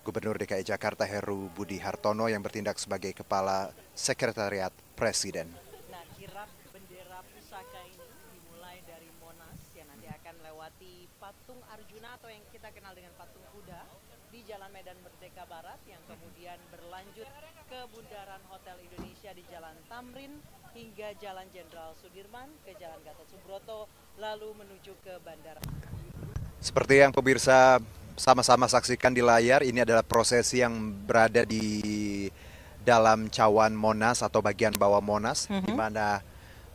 Gubernur DKI Jakarta Heru Budi Hartono yang bertindak sebagai Kepala Sekretariat Presiden. Nah, kirap bendera pusaka ini dimulai dari Monas yang nanti akan melewati patung Arjuna atau yang kita kenal dengan patung kuda di Jalan Medan Merdeka Barat yang kemudian berlanjut ke Bundaran Hotel Indonesia di Jalan Tamrin hingga Jalan Jenderal Sudirman ke Jalan Gatot Subroto lalu menuju ke bandara. Seperti yang pemirsa sama-sama saksikan di layar, ini adalah prosesi yang berada di dalam cawan Monas atau bagian bawah Monas, di mana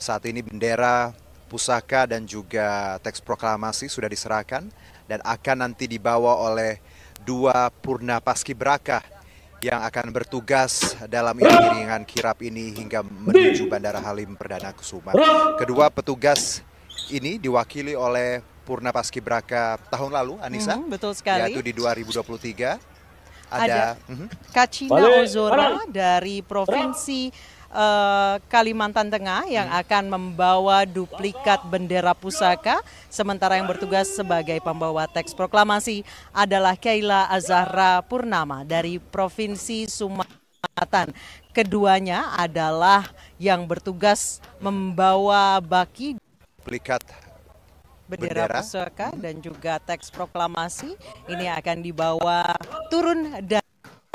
saat ini bendera, pusaka dan juga teks proklamasi sudah diserahkan dan akan nanti dibawa oleh dua purna paskibraka yang akan bertugas dalam iring-iringan kirap ini hingga menuju Bandara Halim Perdana Kusuma. Kedua petugas ini diwakili oleh Purna Paskibraka tahun lalu, Anissa, betul sekali. yaitu di 2023. Ada Kacina Ozora dari Provinsi Kalimantan Tengah yang akan membawa duplikat bendera pusaka, sementara yang bertugas sebagai pembawa teks proklamasi adalah Keila Azahra Purnama dari Provinsi Sumatera Selatan. Keduanya adalah yang bertugas membawa baki duplikat bendera pusaka dan juga teks proklamasi ini akan dibawa turun dari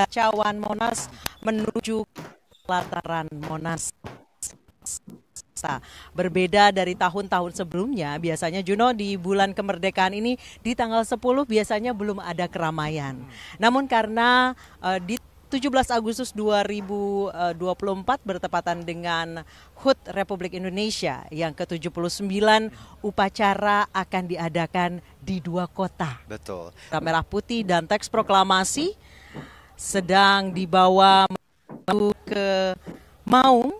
cawan Monas menuju pelataran Monas. Berbeda dari tahun-tahun sebelumnya, biasanya Juno di bulan kemerdekaan ini di tanggal 10 biasanya belum ada keramaian. Namun karena di 17 Agustus 2024 bertepatan dengan HUT Republik Indonesia yang ke-79, upacara akan diadakan di dua kota. Betul. Merah putih dan teks proklamasi sedang dibawa menuju ke Maung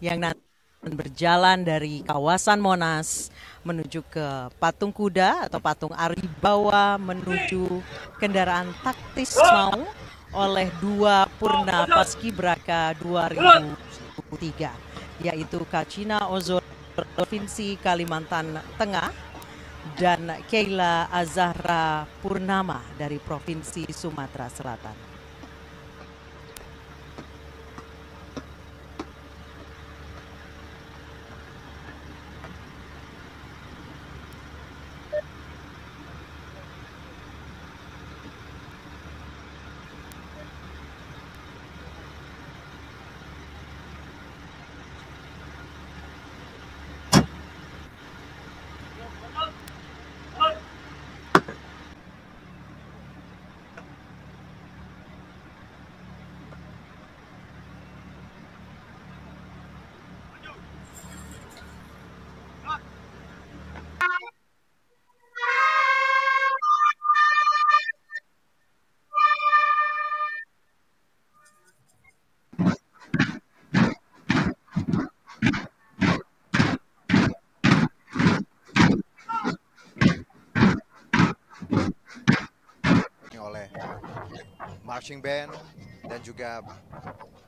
yang nanti berjalan dari kawasan Monas menuju ke patung kuda atau patung Aribawa menuju kendaraan taktis Maung oleh dua purna paskibraka 2003, yaitu Kacina Ozora Provinsi Kalimantan Tengah dan Keila Azahra Purnama dari Provinsi Sumatera Selatan. Oleh marching band dan juga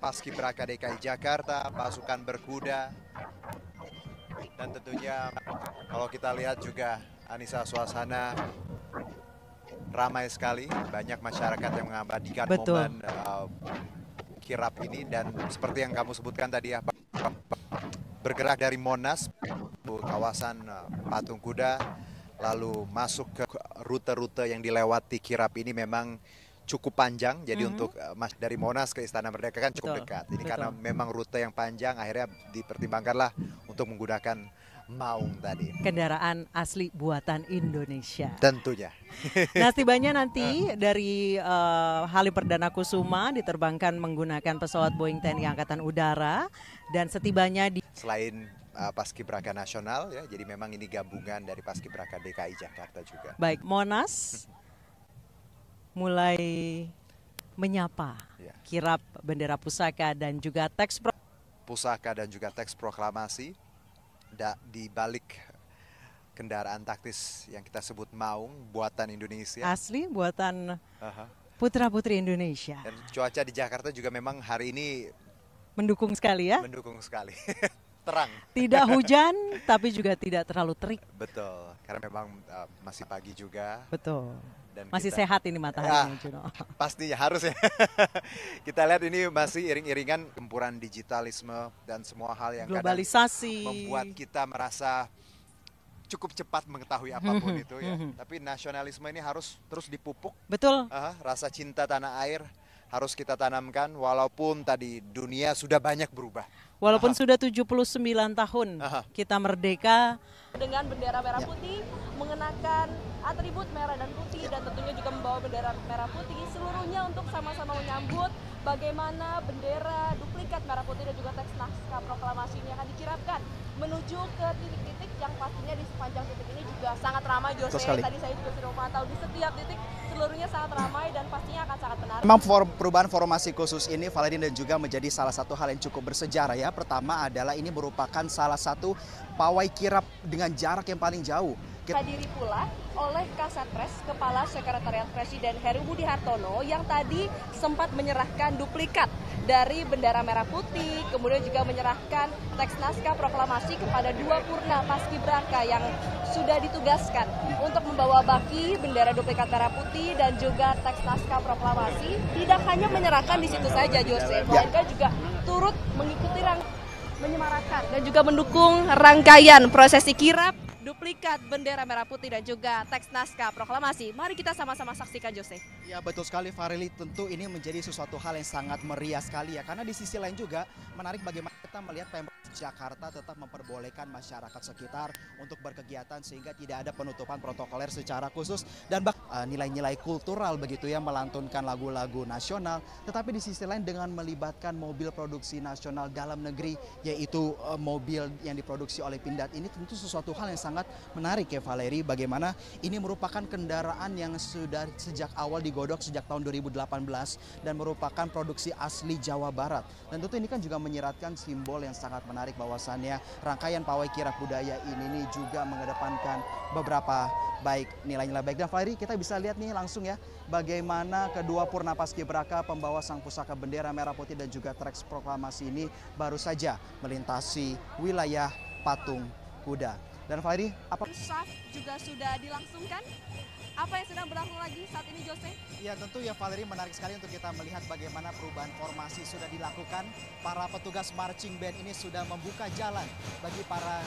Paskibraka DKI Jakarta, pasukan berkuda, dan tentunya kalau kita lihat juga Anissa, suasana ramai sekali, banyak masyarakat yang mengabadikan momen kirap ini, dan seperti yang kamu sebutkan tadi ya, bergerak dari Monas kawasan patung kuda lalu masuk ke rute-rute yang dilewati kirap ini memang cukup panjang. Jadi untuk dari Monas ke Istana Merdeka kan cukup dekat. Ini karena memang rute yang panjang, akhirnya dipertimbangkanlah untuk menggunakan Maung tadi. Kendaraan asli buatan Indonesia. Tentunya. Nah, setibanya nanti dari Halim Perdana Kusuma diterbangkan menggunakan pesawat Boeing TNI Angkatan Udara, dan setibanya di selain Paskibraka Nasional ya, jadi memang ini gabungan dari Paskibraka DKI Jakarta juga. Baik, Monas mulai menyapa kirap bendera pusaka dan juga teks proklamasi di balik kendaraan taktis yang kita sebut Maung buatan Indonesia. Asli buatan putra-putri Indonesia. Dan cuaca di Jakarta juga memang hari ini mendukung sekali ya. Mendukung sekali. Terang. Tidak hujan tapi juga tidak terlalu terik. Betul, karena memang masih pagi juga. Betul. Dan Masih kita- sehat ini mataharinya, Juno. Pastinya harus ya. Kita lihat ini masih iring-iringan gempuran digitalisme dan semua hal yang kadang Globalisasi. membuat kita merasa cukup cepat mengetahui apapun itu ya. Tapi nasionalisme ini harus terus dipupuk. Betul. Rasa cinta tanah air harus kita tanamkan walaupun tadi dunia sudah banyak berubah. Walaupun sudah 79 tahun kita merdeka. Dengan bendera merah putih, mengenakan atribut merah dan putih, dan tentunya juga membawa bendera merah putih, seluruhnya untuk sama-sama menyambut bagaimana bendera duplikat merah putih dan juga teks naskah proklamasi ini akan dikirapkan menuju ke titik-titik yang pastinya di sepanjang titik ini juga sangat ramai. Jose, tadi saya juga sudah memantau di setiap titik seluruhnya sangat ramai dan pastinya akan sangat menarik. Memang perubahan formasi khusus ini, Valerie, dan juga menjadi salah satu hal yang cukup bersejarah ya. Pertama adalah ini merupakan salah satu pawai kirap dengan jarak yang paling jauh. Hadiri pula oleh Kasatpres, Kepala Sekretariat Presiden Heru Budi Hartono yang tadi sempat menyerahkan duplikat dari bendera merah putih, kemudian juga menyerahkan teks naskah proklamasi kepada 2 Purna Paskibraka yang sudah ditugaskan untuk membawa baki bendera duplikat merah putih dan juga teks naskah proklamasi. Tidak hanya menyerahkan di situ saja, Jose, melainkan juga turut mengikuti menyemarakan dan juga mendukung rangkaian prosesi kirap duplikat bendera merah putih dan juga teks naskah proklamasi. Mari kita sama-sama saksikan, Jose. Ya betul sekali, Farili. Tentu ini menjadi sesuatu hal yang sangat meriah sekali ya. Karena di sisi lain juga menarik bagaimana kita melihat Pemprov Jakarta tetap memperbolehkan masyarakat sekitar untuk berkegiatan sehingga tidak ada penutupan protokoler secara khusus. Dan nilai-nilai kultural begitu ya, melantunkan lagu-lagu nasional. Tetapi di sisi lain dengan melibatkan mobil produksi nasional dalam negeri, yaitu mobil yang diproduksi oleh Pindad, ini tentu sesuatu hal yang sangat menarik ya, Valerie. Bagaimana ini merupakan kendaraan yang sudah sejak awal digodok sejak tahun 2018 dan merupakan produksi asli Jawa Barat. Dan tentu ini kan juga menyiratkan simbol yang sangat menarik bahwasannya rangkaian pawai kirap budaya ini juga mengedepankan beberapa baik nilai-nilai baik. Dan Valerie, kita bisa lihat nih langsung ya bagaimana kedua Purna Paskibraka pembawa sang pusaka bendera merah putih dan juga teks proklamasi ini baru saja melintasi wilayah Patung Kuda. Dan Fahri, apa? Saf juga sudah dilangsungkan. Apa yang sedang berlangsung lagi saat ini, Jose? Ya tentu ya, Valerie, menarik sekali untuk kita melihat bagaimana perubahan formasi sudah dilakukan. Para petugas marching band ini sudah membuka jalan bagi para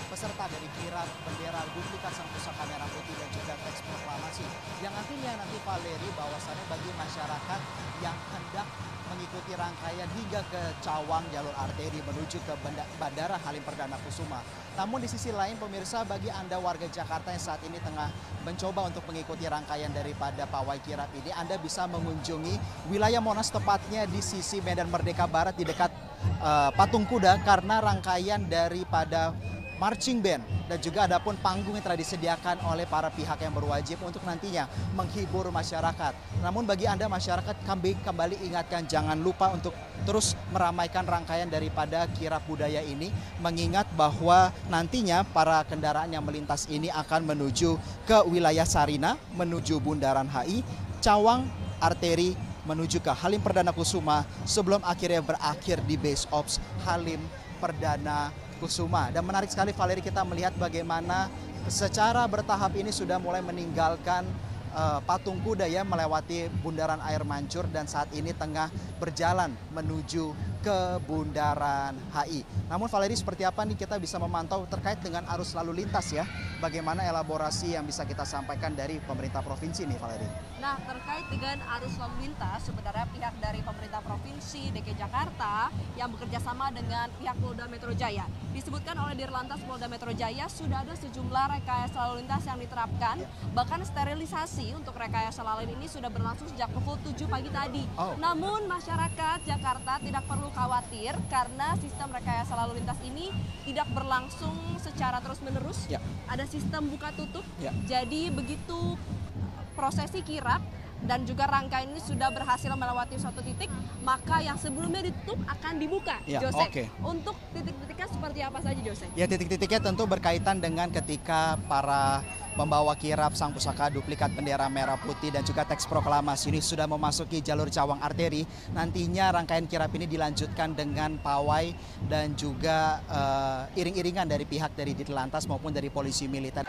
peserta dari kirap bendera duplikat sang pusaka merah putih dan juga teks proklamasi. Yang nantinya Valerie, bahwasannya bagi masyarakat yang hendak mengikuti rangkaian hingga ke Cawang jalur arteri menuju ke Bandara Halim Perdana Kusuma. Namun di sisi lain pemirsa, bagi Anda warga Jakarta yang saat ini tengah mencoba untuk mengikuti rangkaian daripada pawai kirap ini, Anda bisa mengunjungi wilayah Monas, tepatnya di sisi Medan Merdeka Barat di dekat Patung Kuda, karena rangkaian daripada marching band dan juga ada pun panggung yang telah disediakan oleh para pihak yang berwajib untuk nantinya menghibur masyarakat. Namun bagi Anda masyarakat, kami kembali ingatkan jangan lupa untuk terus meramaikan rangkaian daripada kirap budaya ini, mengingat bahwa nantinya para kendaraan yang melintas ini akan menuju ke wilayah Sarina, menuju Bundaran HI, Cawang, arteri, menuju ke Halim Perdana Kusuma sebelum akhirnya berakhir di Base Ops Halim Perdana Kusuma. Dan menarik sekali, Valerie, kita melihat bagaimana secara bertahap ini sudah mulai meninggalkan Patung Kuda ya, melewati Bundaran Air Mancur dan saat ini tengah berjalan menuju ke Bundaran HI. Namun Valerie, seperti apa nih kita bisa memantau terkait dengan arus lalu lintas ya? Bagaimana elaborasi yang bisa kita sampaikan dari pemerintah provinsi nih, Valerie? Nah, terkait dengan arus lalu lintas, sebenarnya pihak dari pemerintah provinsi DKI Jakarta yang bekerja sama dengan pihak Polda Metro Jaya, disebutkan oleh Dirlantas Polda Metro Jaya sudah ada sejumlah rekayasa lalu lintas yang diterapkan. Bahkan sterilisasi untuk rekayasa lalu lintas ini sudah berlangsung sejak pukul 7 pagi tadi. Namun masyarakat Jakarta tidak perlu khawatir karena sistem rekayasa lalu lintas ini tidak berlangsung secara terus-menerus. Ada sistem buka tutup. Jadi begitu prosesi kirap dan juga rangkaian ini sudah berhasil melewati suatu titik, maka yang sebelumnya ditutup akan dibuka, Jose. Untuk titik-titiknya seperti apa saja, Jose? Ya, titik-titiknya tentu berkaitan dengan ketika para pembawa kirap sang pusaka duplikat bendera merah putih dan juga teks proklamasi ini sudah memasuki jalur Cawang arteri. Nantinya rangkaian kirap ini dilanjutkan dengan pawai dan juga iring-iringan dari pihak dari Dirlantas maupun dari polisi militer.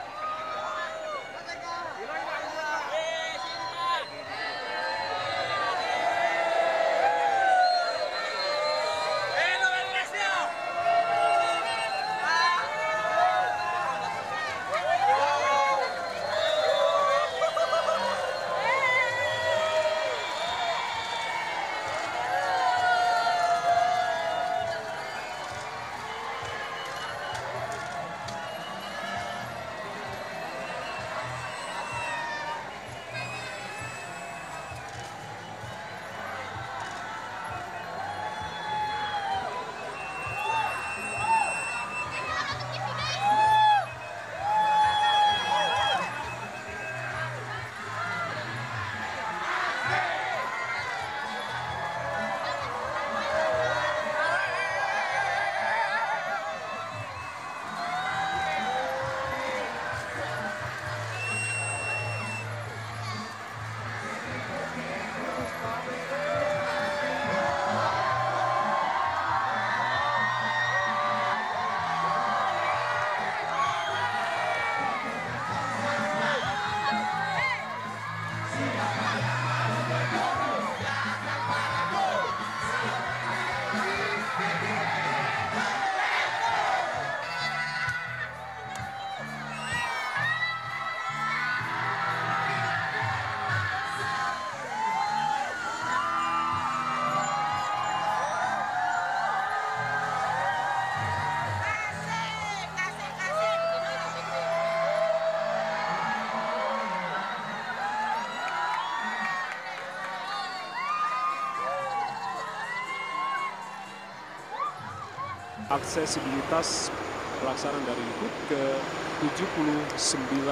aksesibilitas pelaksanaan dari HUT ke-79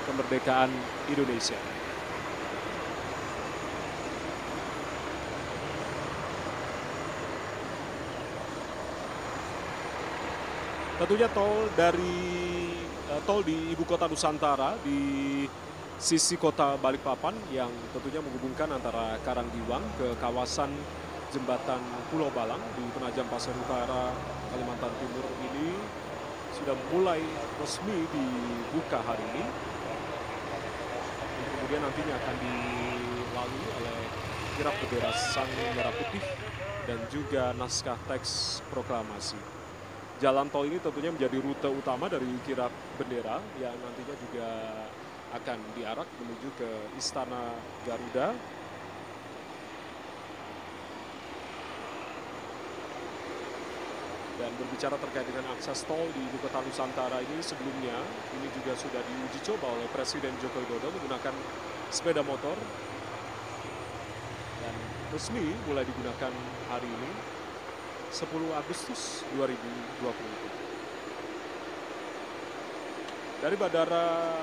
kemerdekaan Indonesia. Tentunya tol di Ibu Kota Nusantara di sisi kota Balikpapan yang tentunya menghubungkan antara Karangdiwang ke kawasan Jembatan Pulau Balang di Penajam Pasir Utara, Kalimantan Timur ini sudah mulai resmi dibuka hari ini. Kemudian nantinya akan dilalui oleh kirap bendera Sang Merah Putih dan juga naskah teks proklamasi. Jalan tol ini tentunya menjadi rute utama dari kirap bendera yang nantinya juga akan diarak menuju ke Istana Garuda. Dan berbicara terkait dengan akses tol di Ibu Kota Nusantara ini sebelumnya, ini juga sudah diuji coba oleh Presiden Joko Widodo menggunakan sepeda motor. Dan resmi mulai digunakan hari ini, 10 Agustus 2020. Dari Bandara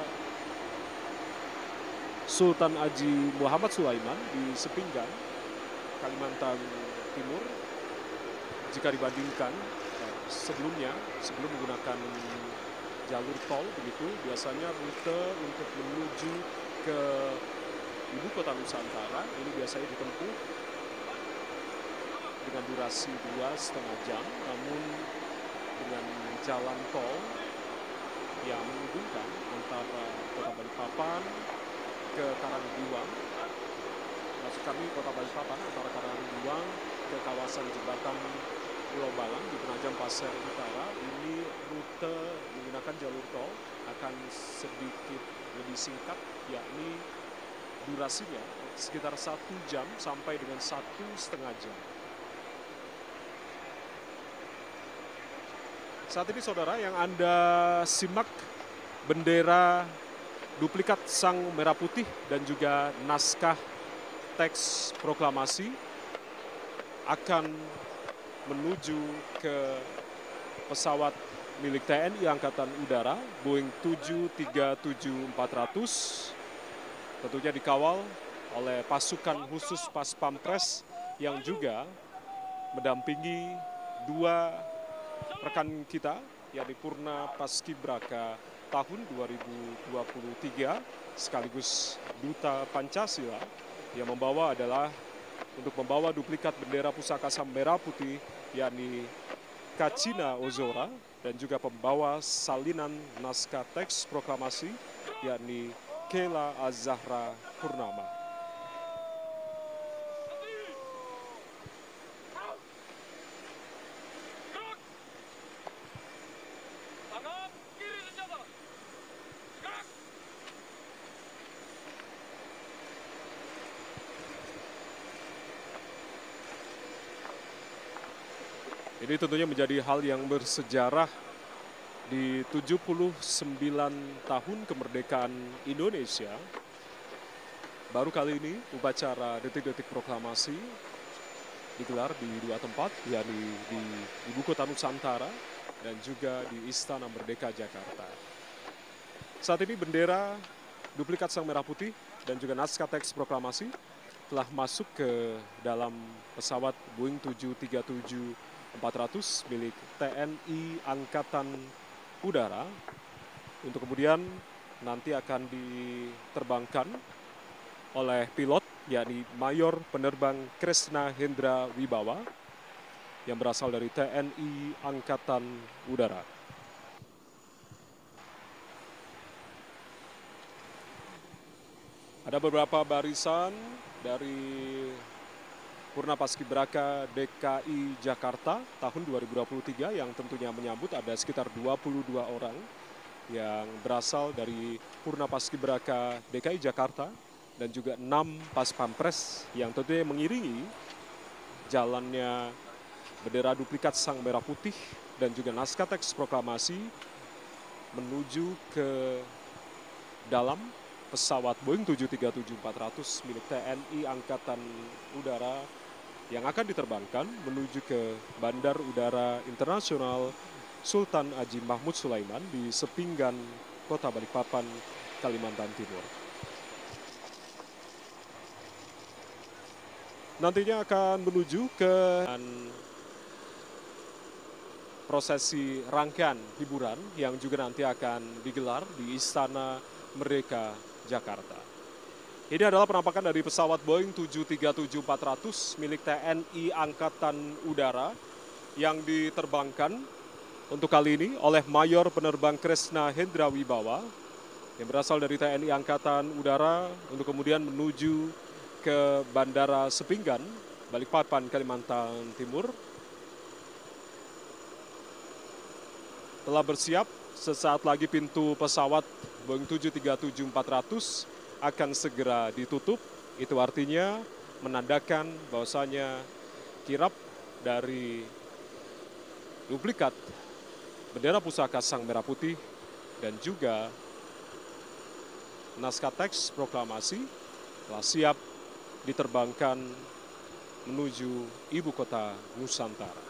Sultan Haji Muhammad Sulaiman di Sepinggan, Kalimantan Timur, jika dibandingkan sebelum menggunakan jalur tol begitu, biasanya rute untuk menuju ke Ibu Kota Nusantara ini biasanya ditempuh dengan durasi 2,5 jam, namun dengan jalan tol yang menghubungkan antara Kota Balikpapan ke Karangdiwang, maksud kami Kota Balikpapan antara Karangdiwang ke kawasan Jembatan Pulau Balang di Penajam Pasir Utara, ini rute menggunakan jalur tol akan sedikit lebih singkat, yakni durasinya sekitar 1 jam sampai dengan 1,5 jam. Saat ini saudara yang Anda simak bendera duplikat Sang Merah Putih dan juga naskah teks proklamasi akan menuju ke pesawat milik TNI Angkatan Udara Boeing 737-400, tentunya dikawal oleh pasukan khusus Pas Pampres yang juga mendampingi 2 rekan kita, yakni Purna Paskibraka tahun 2023 sekaligus Duta Pancasila yang untuk membawa duplikat bendera pusaka Sang Merah Putih, yakni Kacina Ozora, dan juga pembawa salinan naskah teks proklamasi, yakni Kela Azahra Purnama. Ini tentunya menjadi hal yang bersejarah di 79 tahun kemerdekaan Indonesia. Baru kali ini upacara detik-detik proklamasi digelar di 2 tempat, yakni di Ibu Kota Nusantara dan juga di Istana Merdeka Jakarta. Saat ini bendera duplikat Sang Merah Putih dan juga naskah teks proklamasi telah masuk ke dalam pesawat Boeing 737-400 milik TNI Angkatan Udara untuk kemudian nanti akan diterbangkan oleh pilot, yakni Mayor Penerbang Kresna Hendra Wibawa yang berasal dari TNI Angkatan Udara. Ada beberapa barisan dari Purna Paskibraka DKI Jakarta tahun 2023 yang tentunya menyambut ada sekitar 22 orang yang berasal dari Purna Paskibraka DKI Jakarta dan juga 6 Pas Pampres yang tentunya mengiringi jalannya bendera duplikat Sang Merah Putih dan juga naskah teks proklamasi menuju ke dalam pesawat Boeing 737-400 milik TNI Angkatan Udara yang akan diterbangkan menuju ke Bandar Udara Internasional Sultan Haji Mahmud Sulaiman di Sepinggan, Kota Balikpapan, Kalimantan Timur. Nantinya akan menuju ke prosesi rangkaian hiburan yang juga nanti akan digelar di Istana Merdeka, Jakarta. Ini adalah penampakan dari pesawat Boeing 737-400 milik TNI Angkatan Udara yang diterbangkan untuk kali ini oleh Mayor Penerbang Kresna Hendra Wibawa yang berasal dari TNI Angkatan Udara untuk kemudian menuju ke Bandara Sepinggan, Balikpapan, Kalimantan Timur. Telah bersiap, sesaat lagi pintu pesawat Boeing 737-400 akan segera ditutup. Itu artinya menandakan bahwasanya kirap dari duplikat bendera pusaka Sang Merah Putih dan juga naskah teks proklamasi telah siap diterbangkan menuju ibu kota Nusantara.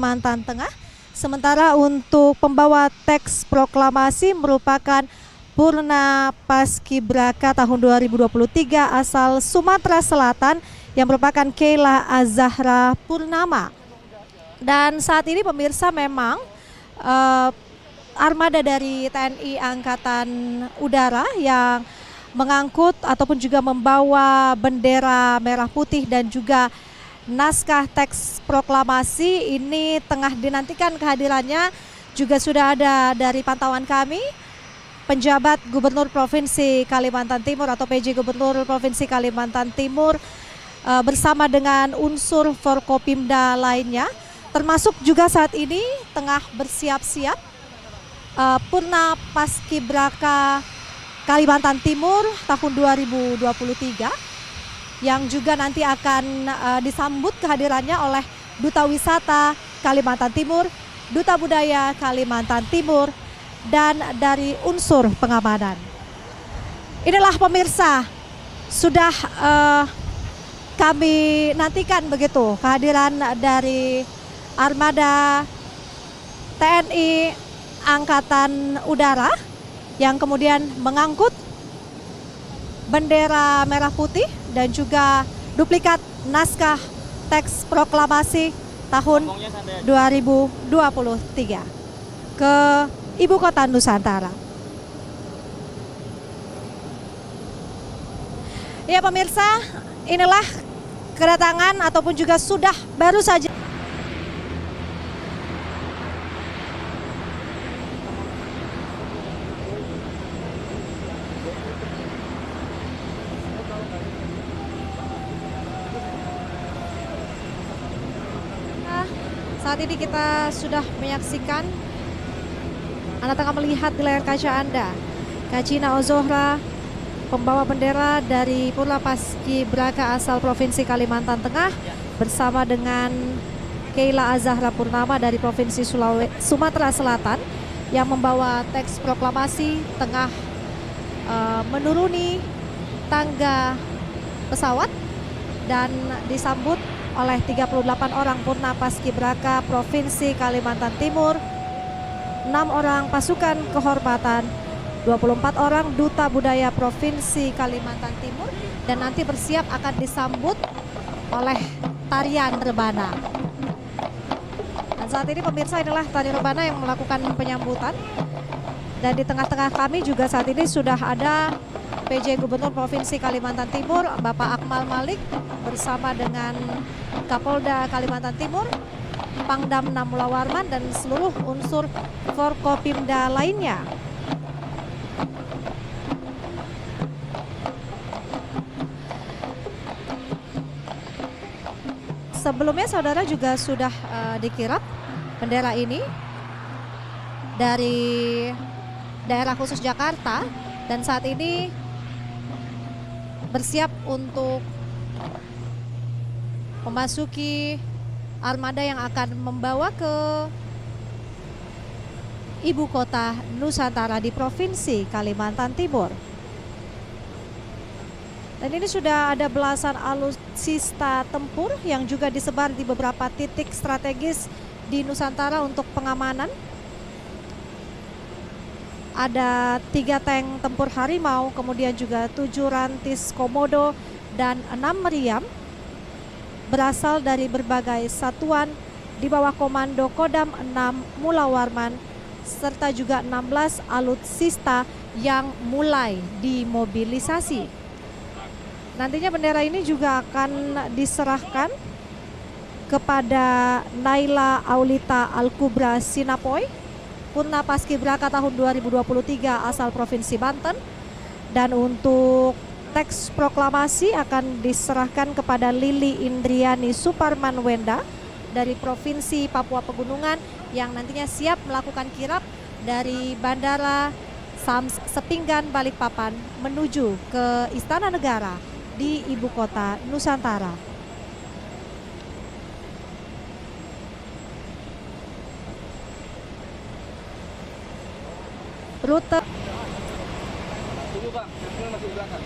Kalimantan Tengah. Sementara untuk pembawa teks proklamasi merupakan Purna Paskibraka tahun 2023 asal Sumatera Selatan yang merupakan Keila Azahra Purnama. Dan saat ini pemirsa memang armada dari TNI Angkatan Udara yang mengangkut ataupun juga membawa bendera merah putih dan juga naskah teks proklamasi ini tengah dinantikan kehadirannya. Juga sudah ada dari pantauan kami penjabat Gubernur Provinsi Kalimantan Timur atau PJ Gubernur Provinsi Kalimantan Timur bersama dengan unsur Forkopimda lainnya, termasuk juga saat ini tengah bersiap-siap Purna Paskibraka Kalimantan Timur tahun 2023 yang juga nanti akan disambut kehadirannya oleh Duta Wisata Kalimantan Timur, Duta Budaya Kalimantan Timur, dan dari unsur pengamanan. Inilah pemirsa, sudah kami nantikan begitu kehadiran dari armada TNI Angkatan Udara yang kemudian mengangkut bendera merah putih dan juga duplikat naskah teks proklamasi tahun 2023 ke Ibu Kota Nusantara. Ya pemirsa, inilah kedatangan ataupun juga sudah baru saja saat ini kita sudah menyaksikan, Anda tengah melihat di layar kaca Anda, Kak Cina Ozohra, pembawa bendera dari Purna Paskibraka asal Provinsi Kalimantan Tengah, bersama dengan Keila Azahra Purnama dari Provinsi Sumatera Selatan, yang membawa teks proklamasi tengah menuruni tangga pesawat dan disambut oleh 38 orang Purna Paskibraka Provinsi Kalimantan Timur, 6 orang pasukan kehormatan, 24 orang duta budaya Provinsi Kalimantan Timur, dan nanti bersiap akan disambut oleh tarian rebana. Dan saat ini pemirsa, inilah tari rebana yang melakukan penyambutan. Dan di tengah-tengah kami juga saat ini sudah ada PJ Gubernur Provinsi Kalimantan Timur, Bapak Akmal Malik, bersama dengan Kapolda Kalimantan Timur, Pangdam 6 Mula Warman, dan seluruh unsur Forkopimda lainnya. Sebelumnya saudara juga sudah dikirap bendera ini dari daerah khusus Jakarta, dan saat ini bersiap untuk memasuki armada yang akan membawa ke Ibu Kota Nusantara di Provinsi Kalimantan Timur. Dan ini sudah ada belasan alutsista tempur yang juga disebar di beberapa titik strategis di Nusantara untuk pengamanan. Ada 3 tank tempur Harimau, kemudian juga 7 rantis Komodo dan 6 meriam berasal dari berbagai satuan di bawah komando Kodam 6 Mula Warman, serta juga 16 alutsista yang mulai dimobilisasi. Nantinya bendera ini juga akan diserahkan kepada Naila Aulita Al-Kubra Sinapoy, Purna Paskibraka tahun 2023 asal Provinsi Banten. Dan untuk teks proklamasi akan diserahkan kepada Lili Indriani Suparman Wenda dari Provinsi Papua Pegunungan, yang nantinya siap melakukan kirap dari Bandara Sams Sepinggan Balikpapan menuju ke Istana Negara di Ibu Kota Nusantara. Rute masih di belakang.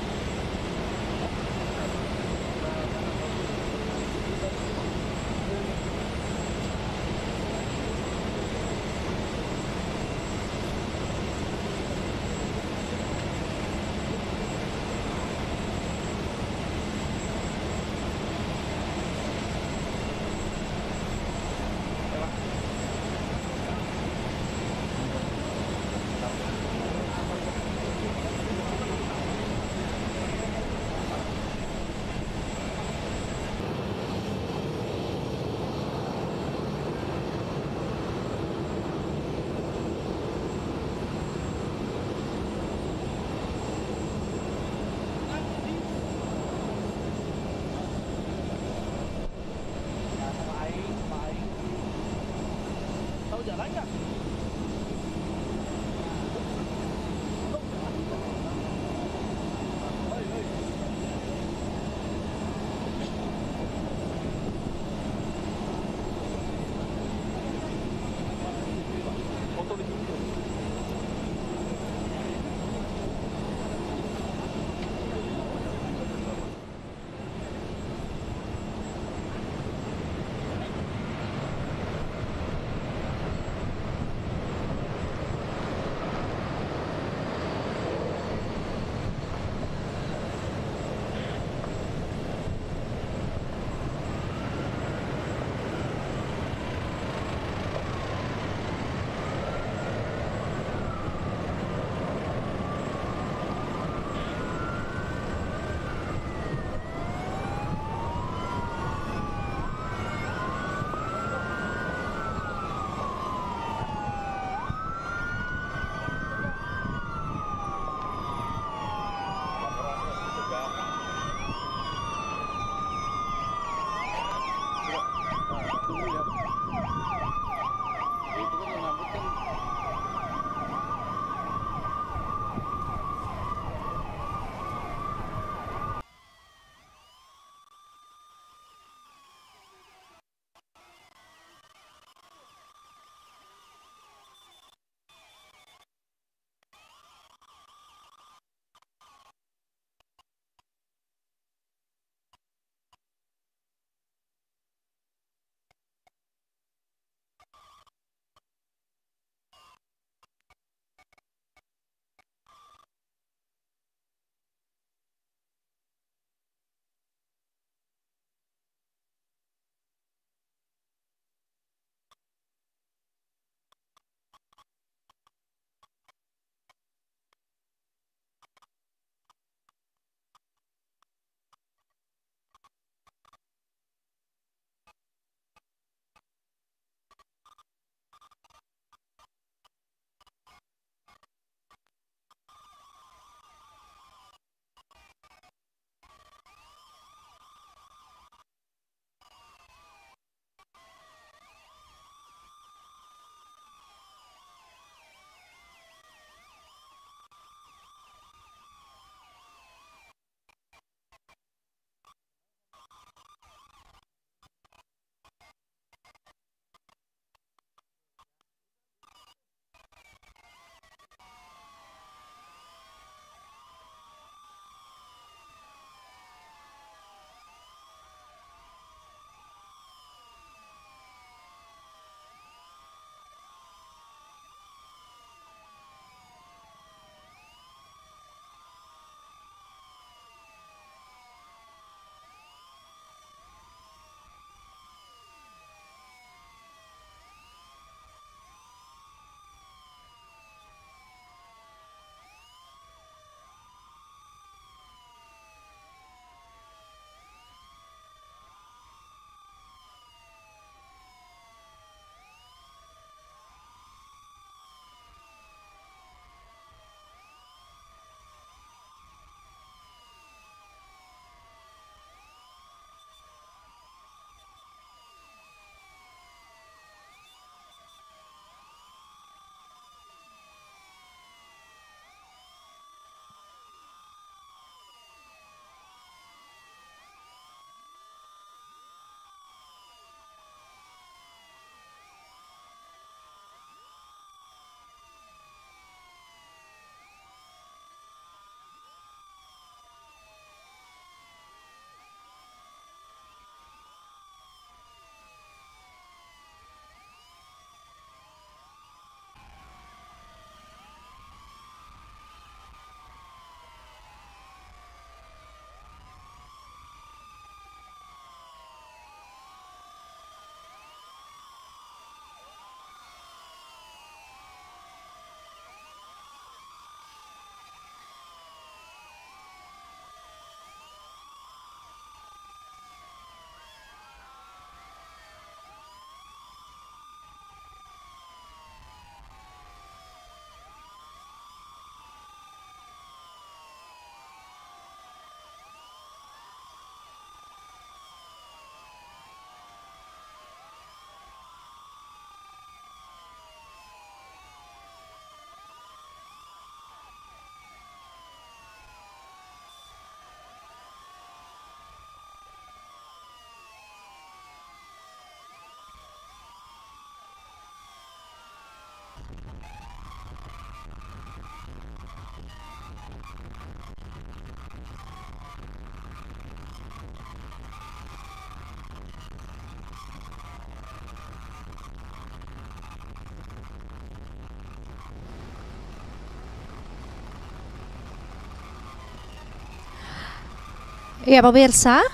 Ya pemirsa,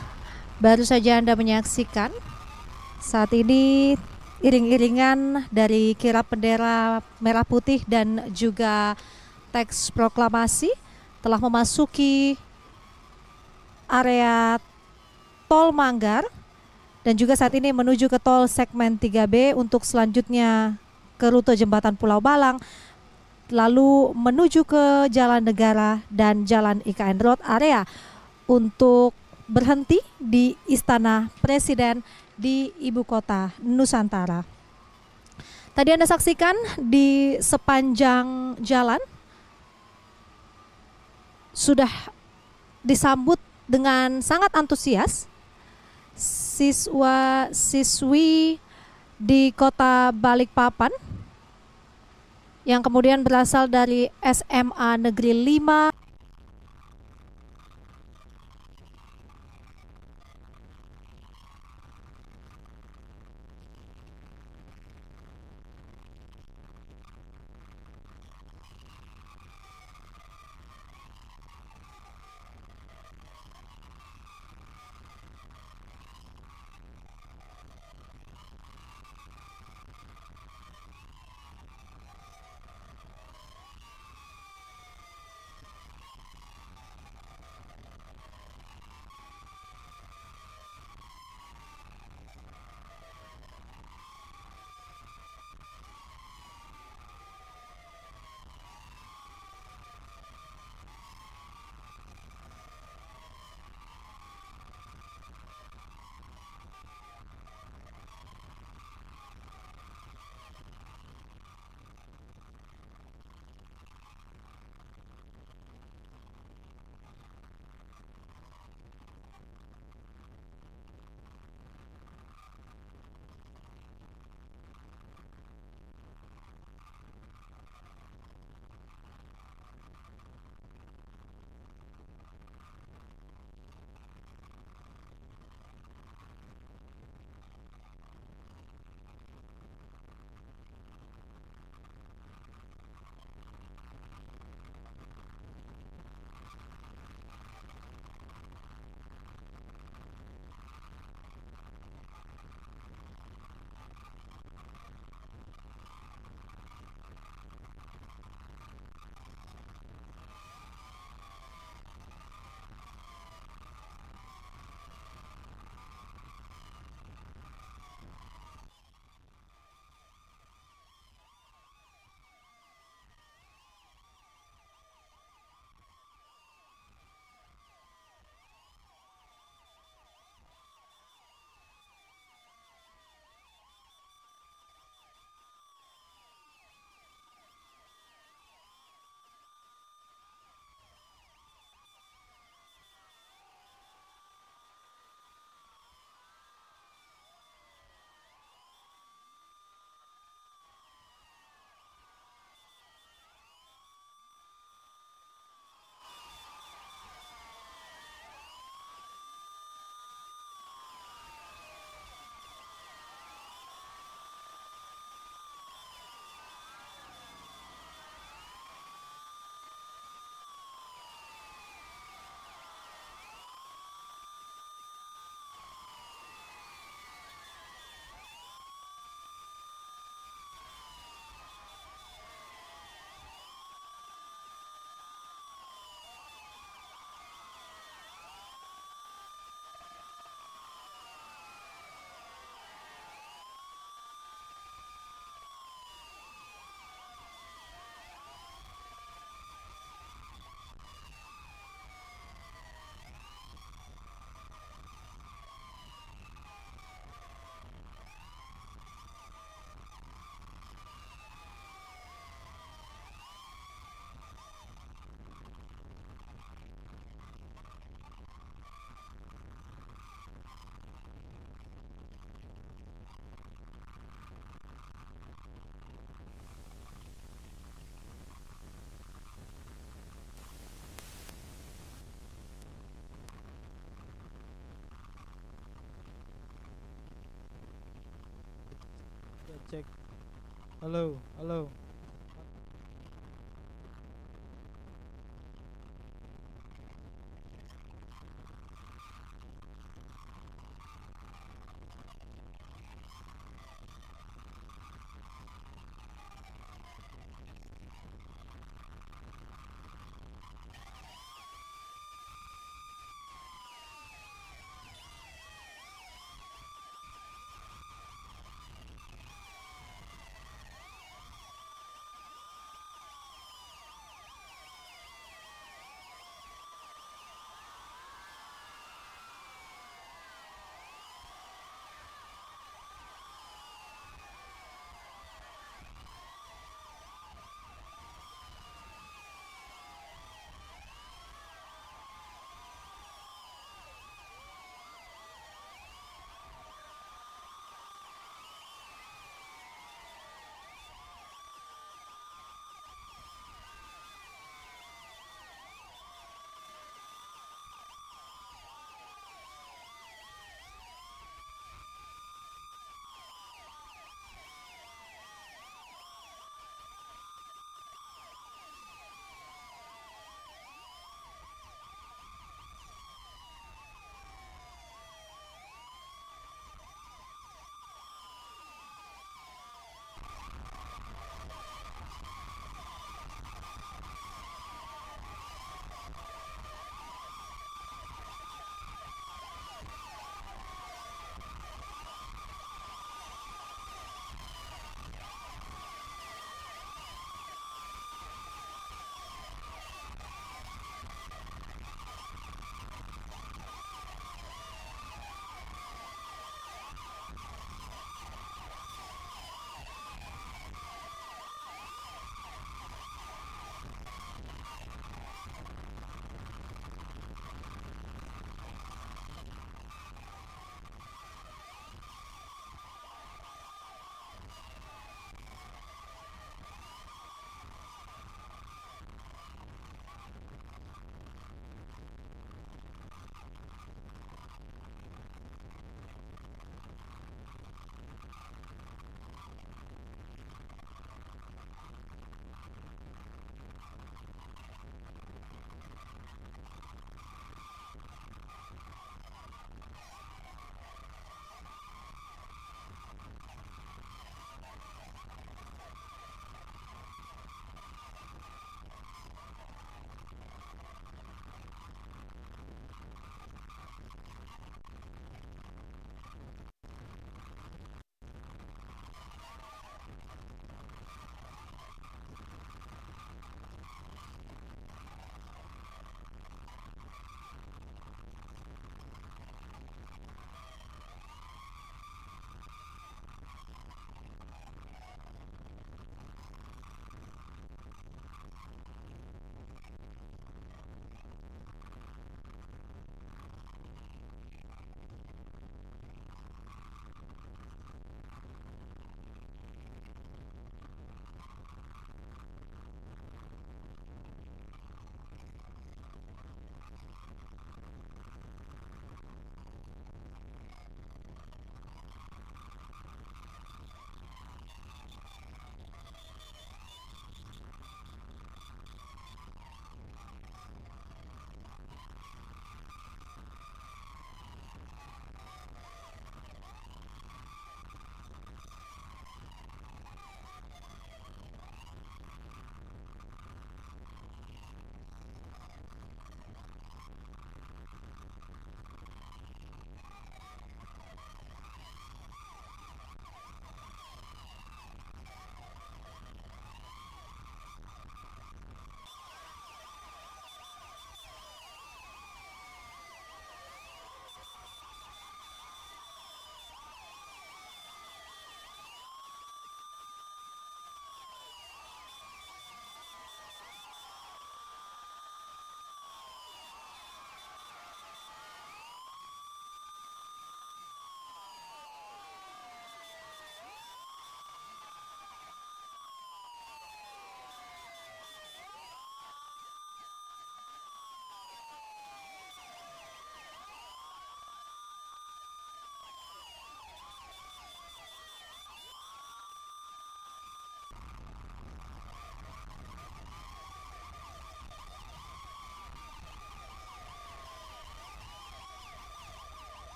baru saja Anda menyaksikan saat ini iring-iringan dari kirap bendera merah putih dan juga teks proklamasi telah memasuki area tol Manggar dan juga saat ini menuju ke tol segmen 3B untuk selanjutnya ke rute jembatan Pulau Balang, lalu menuju ke Jalan Negara dan Jalan IKN Road area untuk berhenti di Istana Presiden di Ibu Kota Nusantara. Tadi Anda saksikan di sepanjang jalan sudah disambut dengan sangat antusias siswa-siswi di Kota Balikpapan yang kemudian berasal dari SMA Negeri 5 Cek. Halo, halo.